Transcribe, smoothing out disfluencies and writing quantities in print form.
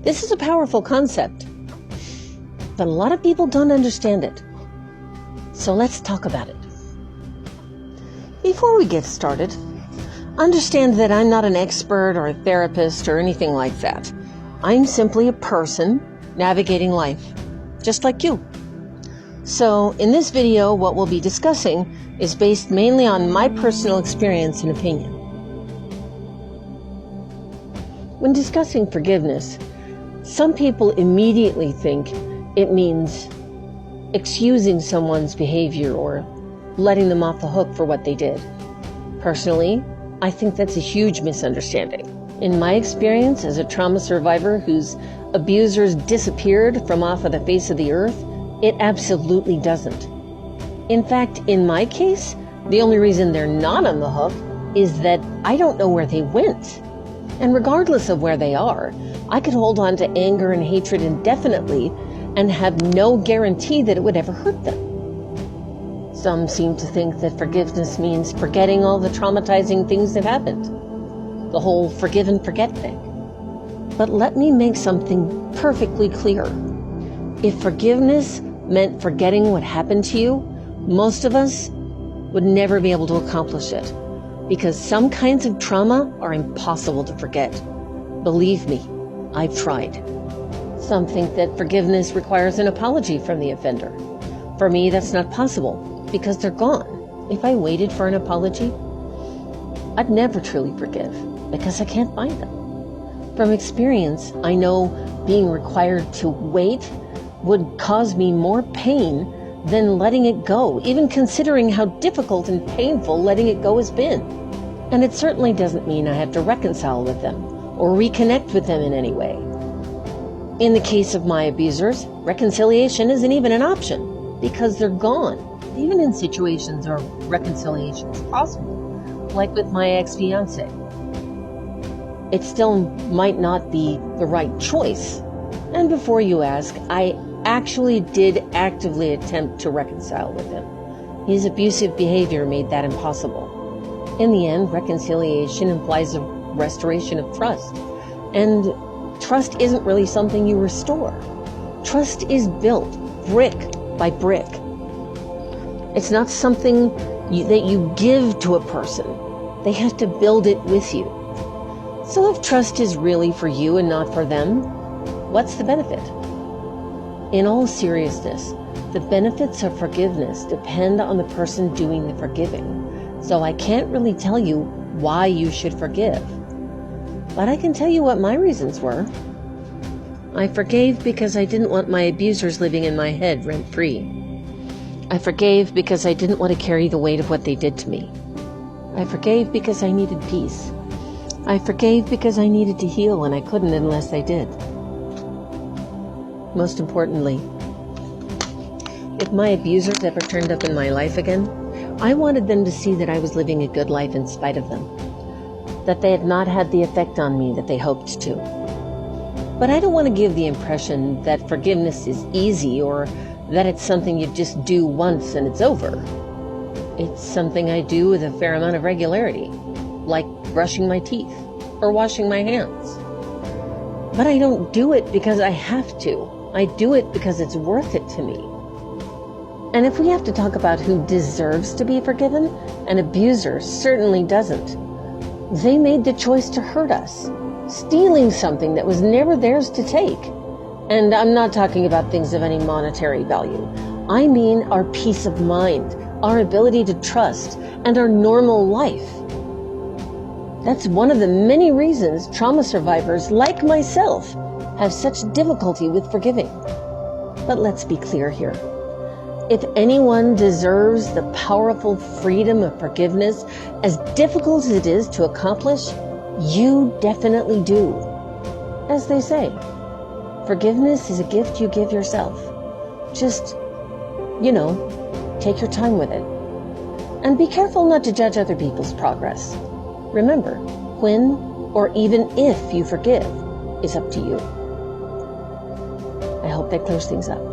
This is a powerful concept, but a lot of people don't understand it. So let's talk about it. Before we get started, understand that I'm not an expert or a therapist or anything like that. I'm simply a person navigating life, just like you. So in this video, what we'll be discussing is based mainly on my personal experience and opinion. When discussing forgiveness, some people immediately think it means excusing someone's behavior or letting them off the hook for what they did. Personally, I think that's a huge misunderstanding. In my experience as a trauma survivor whose abusers disappeared from off of the face of the earth, it absolutely doesn't. In fact, in my case, the only reason they're not on the hook is that I don't know where they went. And regardless of where they are, I could hold on to anger and hatred indefinitely and have no guarantee that it would ever hurt them. Some seem to think that forgiveness means forgetting all the traumatizing things that happened. The whole forgive and forget thing. But let me make something perfectly clear. If forgiveness meant forgetting what happened to you, most of us would never be able to accomplish it. Because some kinds of trauma are impossible to forget. Believe me, I've tried. Some think that forgiveness requires an apology from the offender. For me, that's not possible, because they're gone. If I waited for an apology, I'd never truly forgive, because I can't find them. From experience, I know being required to wait would cause me more pain than letting it go, even considering how difficult and painful letting it go has been. And it certainly doesn't mean I have to reconcile with them or reconnect with them in any way. In the case of my abusers, reconciliation isn't even an option because they're gone, even in situations where reconciliation is possible, like with my ex-fiance. It still might not be the right choice. And before you ask, I actually did actively attempt to reconcile with him. His abusive behavior made that impossible. In the end, reconciliation implies a restoration of trust. And trust isn't really something you restore. Trust is built brick by brick. It's not something that you give to a person. They have to build it with you. So if trust is really for you and not for them, what's the benefit? In all seriousness, the benefits of forgiveness depend on the person doing the forgiving. So I can't really tell you why you should forgive. But I can tell you what my reasons were. I forgave because I didn't want my abusers living in my head rent-free. I forgave because I didn't want to carry the weight of what they did to me. I forgave because I needed peace. I forgave because I needed to heal and I couldn't unless I did. Most importantly, if my abusers ever turned up in my life again, I wanted them to see that I was living a good life in spite of them, that they had not had the effect on me that they hoped to. But I don't want to give the impression that forgiveness is easy or that it's something you just do once and it's over. It's something I do with a fair amount of regularity, like brushing my teeth or washing my hands. But I don't do it because I have to. I do it because it's worth it to me. And if we have to talk about who deserves to be forgiven, an abuser certainly doesn't. They made the choice to hurt us, stealing something that was never theirs to take. And I'm not talking about things of any monetary value. I mean our peace of mind, our ability to trust, and our normal life. That's one of the many reasons trauma survivors like myself have such difficulty with forgiving. But let's be clear here. If anyone deserves the powerful freedom of forgiveness, as difficult as it is to accomplish, you definitely do. As they say, forgiveness is a gift you give yourself. Just, take your time with it. And be careful not to judge other people's progress. Remember, when or even if you forgive is up to you. I hope that clears things up.